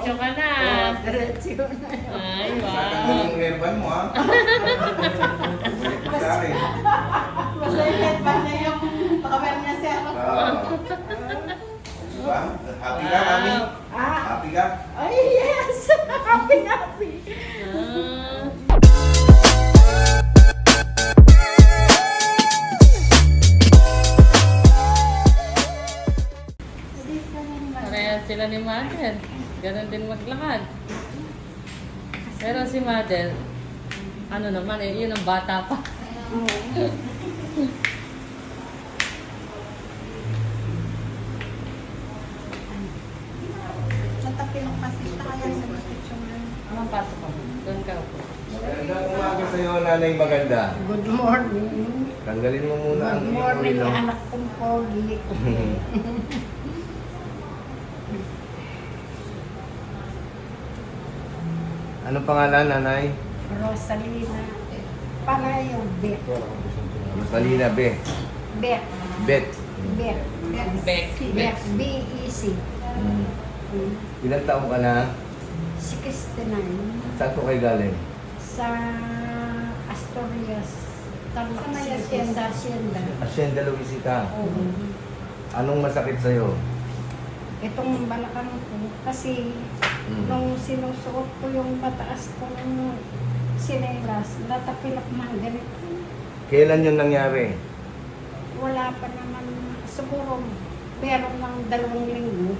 Diretso ka na. Diretso na. Ay, Saka wow. yung airban mo, ha? Balik ka sa akin. Basta yung headband na yung pakamer niya sir. Diba? Happy ka, Mami? Ah, Happy ka? ay yes! Happy, happy. Ah. Parehas sila ni Mother. Ganon din maglakad. Pero si Mother, ano naman eh, yun ang bata pa. Sa tapilong kasi kaya sa description na. Anong pasok ko? Doon ka po. Magandang umaga sa'yo, nanay maganda. Good morning. Tanggalin mo muna ang Good morning, ilo. anak kong pogi. Ano pangalan, nanay? Rosalina. Palayo, Bet. Rosalina B. Bet. Bet. Bet. Beck. Bet. B-E-C. Ilang taong ka na? 69. Saan ko kayo galing? Sa Asturias. Tarlac City. Sa Hacienda. Hacienda Luisita. Oo. Anong masakit sa'yo? Itong balakang ko. Kasi nung sinusuot ko yung mataas kong sinelas, natapilok man ganito. Kailan yun nangyari? Wala pa naman, siguro meron ng 2 linggo.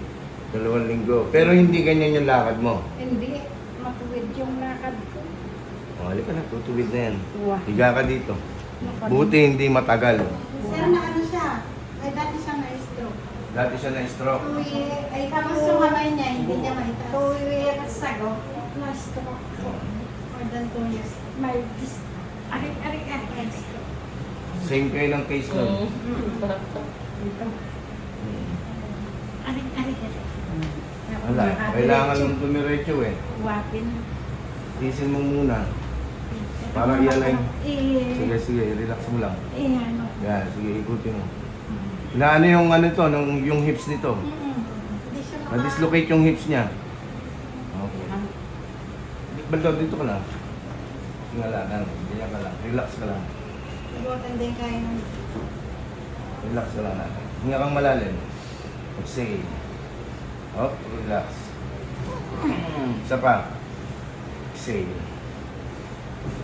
2 linggo. Pero hindi ganyan yung lakad mo. Hindi, matuwid yung lakad ko. O, halika na, tutuwid na yan. Wah. Higa ka dito. Nakad- Buti hindi matagal. Sir, na ano siya? Ay, dati siya na-stroke. Dati siya na-stroke. Ay, Tapos yung kamay niya, hindi niya maitaas. 2 years ago, na-stroke ko. More than 2 years. May arik. Same kayo ng case nun. Ito. Arik. Wala, kailangan mong dumiretso eh. Wapin. Tisin mo muna. Para i-align. Eh, Sige, relax mo lang. ano. Yan, sige, ikutin mo. Na ano yung ano to, yung hips nito? Hindi siya Na-dislocate yung hips niya. Okay. Baldaw, dito ka lang. Tingala lang, ganyan ka lang. Relax ka lang. Nabutan din kayo ng Relax ka lang natin. Hinga kang malalim. Exhale. Relax. Isa pa. Exhale.